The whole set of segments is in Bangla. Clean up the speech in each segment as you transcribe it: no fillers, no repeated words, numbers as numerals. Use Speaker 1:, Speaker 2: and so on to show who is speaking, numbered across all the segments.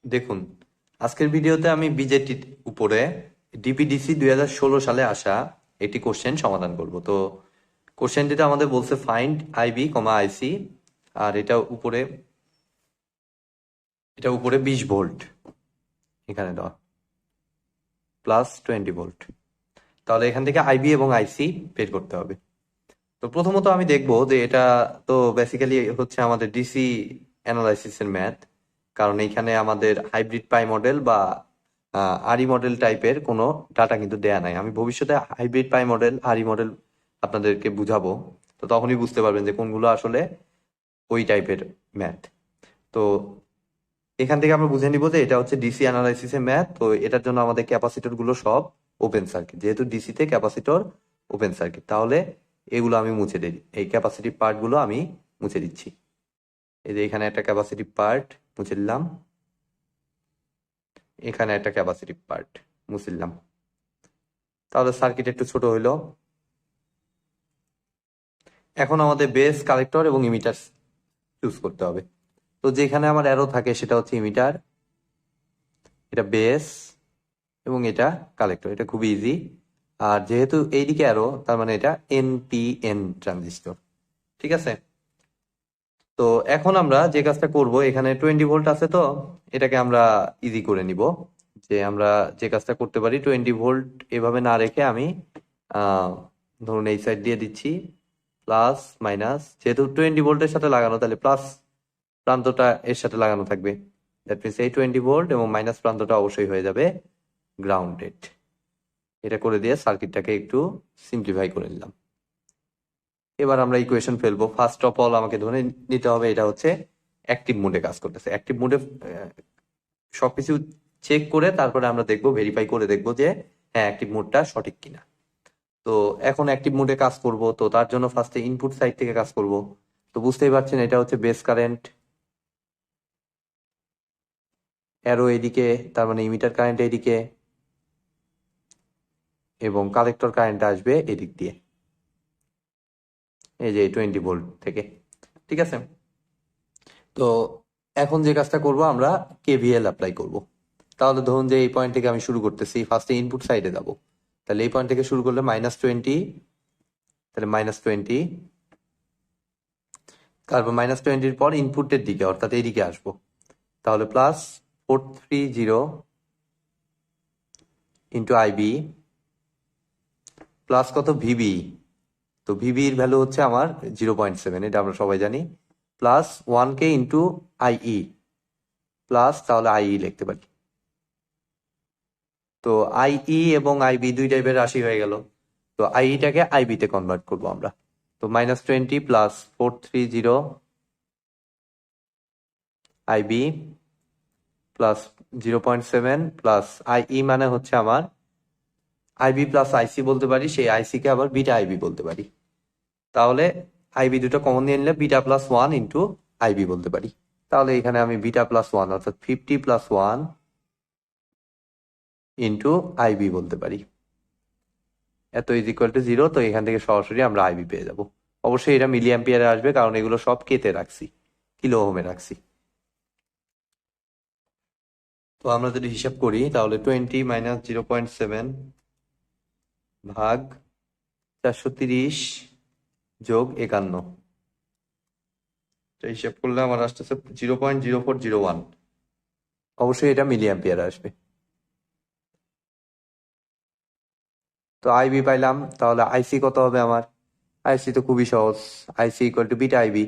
Speaker 1: দেখুন, আজকের ভিডিওতে আমি বিজেটির উপরে ডিপিডিসি 2016 সালে আসা একটি কোশ্চেন সমাধান করব। তো কোশ্চেনটিতে আমাদের বলছে ফাইন্ড আইবি আইসি, আর এটা উপরে 20 ভোল্ট এখানে দেওয়া, প্লাস 20 ভোল্ট। তাহলে এখান থেকে আইবি এবং আইসি বের করতে হবে। তো প্রথমত আমি দেখব যে এটা তো বেসিক্যালি হচ্ছে আমাদের ডিসি অ্যানালাইসিসের ম্যাথ, কারণ এইখানে আমাদের হাইব্রিড পাই মডেল বা আরই মডেল টাইপের কোনো ডাটা কিন্তু দেয়া নাই। আমি ভবিষ্যতে হাইব্রিড পাই মডেল, আরই মডেল আপনাদেরকে বুঝাবো, তো তখনই বুঝতে পারবেন যে কোনগুলো আসলে ওই টাইপের ম্যাথ। তো এখান থেকে আমরা বুঝে নিব যে এটা হচ্ছে ডিসি অ্যানালাইসিসের ম্যাথ। তো এটার জন্য আমাদের ক্যাপাসিটর গুলো সব ওপেন সার্কিট, যেহেতু ডিসিতে ক্যাপাসিটর ওপেন সার্কিট, তাহলে এগুলো আমি মুছে দিই। এই ক্যাপাসিটিভ পার্ট গুলো আমি মুছে দিচ্ছি। এই যে এখানে একটা ক্যাপাসিটিভ পার্ট মুছে দিলাম, এখানে একটা ক্যাপাসিটিভ পার্ট মুছে দিলাম। তাহলে সার্কিট একটু ছোট হইলো। এখন আমাদের বেস, কালেক্টর এবং ইমিটার চুজ করতে হবে। তো যেখানে আমার অ্যারো থাকে সেটা হচ্ছে ইমিটার, এটা বেস এবং এটা কালেক্টর। এটা খুবই ইজি। আর যেহেতু এইদিকে অ্যারো, তার মানে এটা এনপিএন ট্রানজিস্টর। ঠিক আছে। তো এখন আমরা যে কাজটা করব, এখানে 20 ভোল্ট আছে, তো এটাকে আমরা ইজি করে নিব। যে আমরা যে কাজটা করতে পারি, 20 ভোল্ট এভাবে না রেখে আমি ধরুন এই সাইড দিয়ে দিচ্ছি প্লাস মাইনাস। যেহেতু 20 ভোল্টের সাথে লাগানো, তাহলে প্লাস প্রান্তটা এর সাথে লাগানো থাকবে। দ্যাট মিনস এই 20 ভোল্ট এবং মাইনাস প্রান্তটা অবশ্যই হয়ে যাবে গ্রাউন্ডেড। এটা করে দিয়ে সার্কিটটাকে একটু সিম্পলিফাই করে নিলাম। এবার আমরা ইকুয়েশন ফেলবো। ফার্স্ট অফ অল আমাকে ধরে নিতে হবে এটা হচ্ছে অ্যাক্টিভ মোডে কাজ করতেছে। অ্যাক্টিভ মোডে সবকিছু চেক করে তারপরে আমরা দেখবো, ভেরিফাই করে দেখবো যে হ্যাঁ অ্যাক্টিভ মোডটা সঠিক কিনা। তো এখন অ্যাক্টিভ মোডে কাজ করব, তো তার জন্য ফার্স্টে ইনপুট সাইড থেকে কাজ করব। তো বুঝতেই পারছেন এটা হচ্ছে বেস কারেন্ট, অ্যারো এদিকে, তার মানে ইমিটার কারেন্ট এদিকে, এবং কালেক্টর কারেন্ট আসবে এদিক দিয়ে, এই যে 20 ভোল্ট থেকে। ঠিক আছে। তো এখন যে কাজটা করব, আমরা কেভিএল অ্যাপ্লাই করব। তাহলে ধরুন যে এই পয়েন্ট থেকে আমি শুরু করতেছি, ফার্স্টে ইনপুট সাইডে যাব। তাহলে এই পয়েন্ট থেকে শুরু করলে -20, তাহলে -20, তারপর -20-র পর ইনপুটের দিকে অর্থাৎ এইদিকে আসবো। তাহলে +430 ইন্টু আইবি প্লাস কত ভিবি। তো ভিবির ভ্যালু হচ্ছে আমার 0.7, এটা আমরা সবাই জানি, প্লাস 1K ইন্টু আইই প্লাস, তাহলে আইই লিখতে পারি। তো আইই এবং আইবি দুই টাইপের রাশি হয়ে গেল। তো আইইটাকে আইবিতে কনভার্ট করবো আমরা। তো -20 plus 430 I B plus 0.7 plus I E, মানে হচ্ছে আমার আইবি প্লাস আইসি বলতে পারি, সেই আইসি কে আবার বিটা আইবি বলতে পারি। তাহলে আইবি দুটো কমন নিয়ে নিলে বিটা প্লাস 1 ইন্টু আইবি বলতে পারি। তাহলে এখানে আমি বিটা প্লাস 1 অর্থাৎ 50 প্লাস 1 ইন্টু আইবি বলতে পারি। এত ইজ ইকুয়াল টু 0। তো এখান থেকে সরাসরি আমরা আইবি পেয়ে যাব। অবশ্যই এটা মিলি অ্যাম্পিয়ারে আসবে, কারণ এগুলো সব কেতে রাখছি, কিলো ওহমে রাখছি। তো আমরা যদি হিসাব করি, তাহলে 20 মাইনাস 0.7 ভাগ 430 যোগ 51, তো হিসাব করলে আমার আসতেছে 0.0401। অবশ্যই এটা মিলি অ্যাম্পিয়ার আসবে। তো আইবি পাইলাম, তাহলে আইসি কত হবে আমার? আইসি তো খুবই সহজ, আইসি ইকুয়াল টু বিটা আইবি।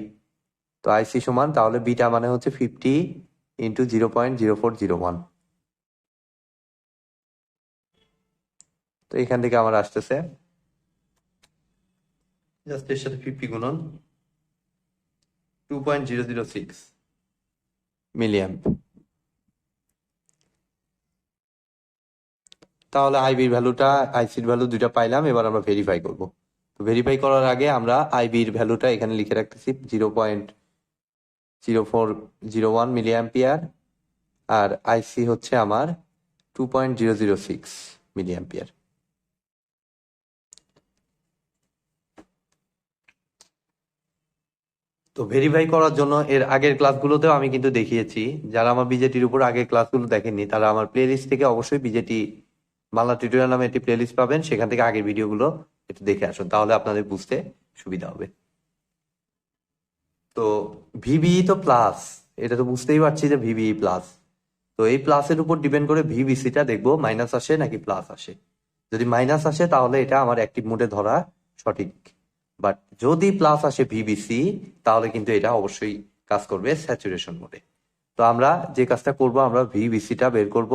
Speaker 1: তো আইসি সমান, তাহলে বিটা মানে হচ্ছে 50 ইন্টু 0.0401। তো এখান থেকে আমার আসতেছে জাস্ট এর সাথে 50 গুণন 2.006 মিলিঅ্যাম্প। তাহলে আইবির ভ্যালুটা, আইসির ভ্যালু দুইটা পাইলাম। এবার আমরা ভেরিফাই করব। তো ভেরিফাই করার আগে আমরা আইবির ভ্যালুটা এখানে লিখে রাখতেছি 0.0401 মিলিঅ্যাম্পিয়ার, আর আইসি হচ্ছে আমার 2.006 মিলিঅ্যাম্পিয়ার। তো ভেরিফাই করার জন্য এর আগের ক্লাসগুলোতেও আমি কিন্তু দেখিয়েছি। যারা আমার বিজেটির উপর আগের ক্লাসগুলো দেখেননি তারা আমার প্লেলিস্ট থেকে অবশ্যই বিজেটি বাংলা টিউটোরিয়াল নামে একটি প্লেলিস্ট পাবেন, সেখান থেকে আগের ভিডিওগুলো একটু দেখে আসুন, তাহলে আপনাদের বুঝতে সুবিধা হবে। তো ভিবিই তো প্লাস, এটা তো বুঝতেই পারছি যে ভিবিই প্লাস। তো এই প্লাসের উপর ডিপেন্ড করে ভিবিসিটা দেখবো মাইনাস আসে নাকি প্লাস আসে। যদি মাইনাস আসে তাহলে এটা আমার অ্যাক্টিভ মোডে ধরা সঠিক, বাট যদি প্লাস আসে ভিবিসি তাহলে কিন্তু এটা অবশ্যই কাজ করবে স্যাচুরেশন মোডে। তো আমরা যে কাজটা করব, আমরা ভিবিসিটা বের করব।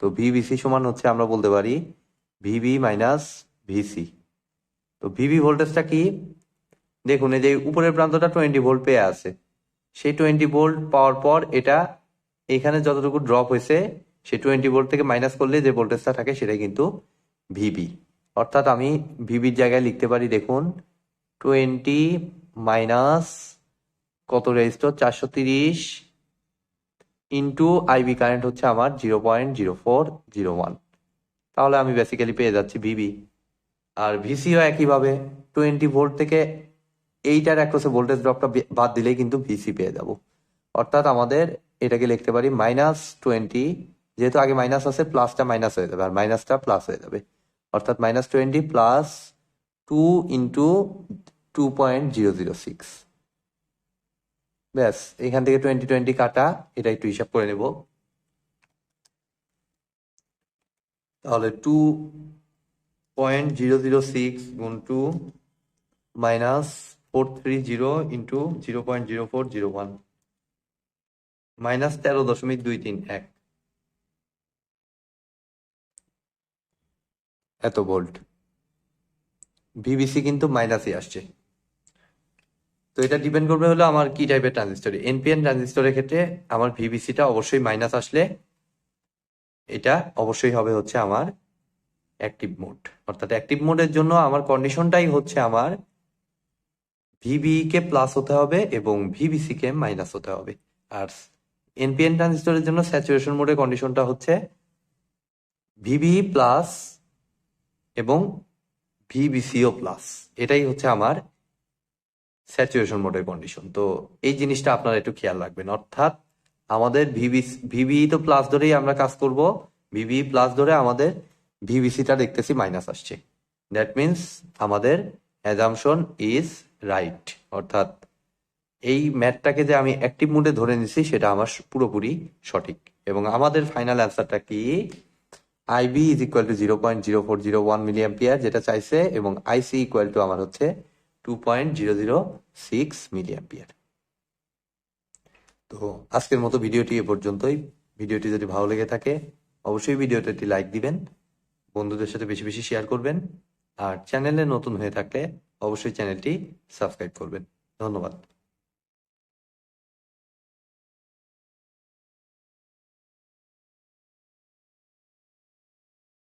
Speaker 1: তো ভিবিসি সমান হচ্ছে আমরা বলতে পারি ভিবি মাইনাস ভিসি। তো ভিবি ভোল্টেজটা কি, দেখুন এই যে উপরের প্রান্তটা 20 ভোল্ট পেয়ে আছে, সেই 20 ভোল্ট পাওয়ার পর এটা এখানে যতটুকু ড্রপ হয়েছে সেই 20 ভোল্ট থেকে মাইনাস করলে যে ভোল্টেজটা থাকে সেটাই কিন্তু ভিবি। অর্থাৎ আমি ভিবির জায়গায় লিখতে পারি, দেখুন 20 মাইনাস কত রেজিস্টর 430 ইন্টু আইবি কারেন্ট হচ্ছে আমার 0.0401। তাহলে আমি বেসিক্যালি পেয়ে যাচ্ছি ভিবি। আর ভিসিও একইভাবে 20 ভোল্ট থেকে এইটার অ্যাক্রসে ভোল্টেজ ড্রপটা বাদ দিলেই কিন্তু ভিসি পেয়ে যাব। অর্থাৎ আমাদের এটাকে লিখতে পারি -20, যেহেতু আগে মাইনাস আছে প্লাসটা মাইনাস হয়ে যাবে আর মাইনাসটা প্লাস হয়ে যাবে, অর্থাৎ -20 প্লাস 2 ইন্টু 2.006। ব্যাস, এখান থেকে 20 কাটা, এটা একটু হিসাব করে নেব। তাহলে 2.006 গুণ 2 মাইনাস 430 ইন্টু 0.0401 মাইনাস 13.231 এত ভোল্ট। ভিবিসি কিন্তু মাইনাসই আসছে। তো এটা ডিপেন্ড করবে হলো আমার কি টাইপের ট্রানজিস্টর। এনপিএন ট্রানজিস্টরের ক্ষেত্রে আমার ভিবিসিটা অবশ্যই মাইনাস আসলে এটা অবশ্যই হবে হচ্ছে আমার অ্যাক্টিভ মোড। অর্থাৎ অ্যাক্টিভ মোডের জন্য আমার কন্ডিশনটাই হচ্ছে আমার ভিবি কে প্লাস হতে হবে এবং ভিবিসি কে মাইনাস হতে হবে। আর এনপিএন ট্রানজিস্টরের জন্য স্যাচুরেশন মোডের কন্ডিশনটা হচ্ছে ভিবি প্লাস এবং ভিবিসিও প্লাস। এটাই হচ্ছে আমার স্যাচুরেশন মোডের কন্ডিশন। তো এই জিনিসটা আপনারা একটু খেয়াল রাখবেন। অর্থাৎ আমাদের ভিবি তো প্লাস ধরেই আমরা কাজ করব, ভিবি প্লাস ধরে আমাদের ভিবিসিটা দেখতেছি মাইনাস আসছে। দ্যাট মিনস আমাদের অ্যাজাম্পশন ইজ রাইট। অর্থাৎ এই ম্যাথটাকে যে আমি অ্যাক্টিভ মোডে ধরে নিছি সেটা আমার পুরোপুরি সঠিক। এবং আমাদের ফাইনাল অ্যান্সারটা কি, I B is equal to 0.0401 milliampere যেটা চাইছে, এবং আইসি ইকুয়াল টু আমার হচ্ছে 2.006 মিলি অ্যাম্পিয়ার। তো আজকের মতো ভিডিওটি এ পর্যন্তই। ভিডিওটি যদি ভালো লেগে থাকে অবশ্যই ভিডিওতে একটি লাইক দিবেন, বন্ধুদের সাথে বেশি বেশি শেয়ার করবেন, আর চ্যানেলে নতুন হয়ে থাকলে অবশ্যই চ্যানেলটি সাবস্ক্রাইব করবেন। ধন্যবাদ।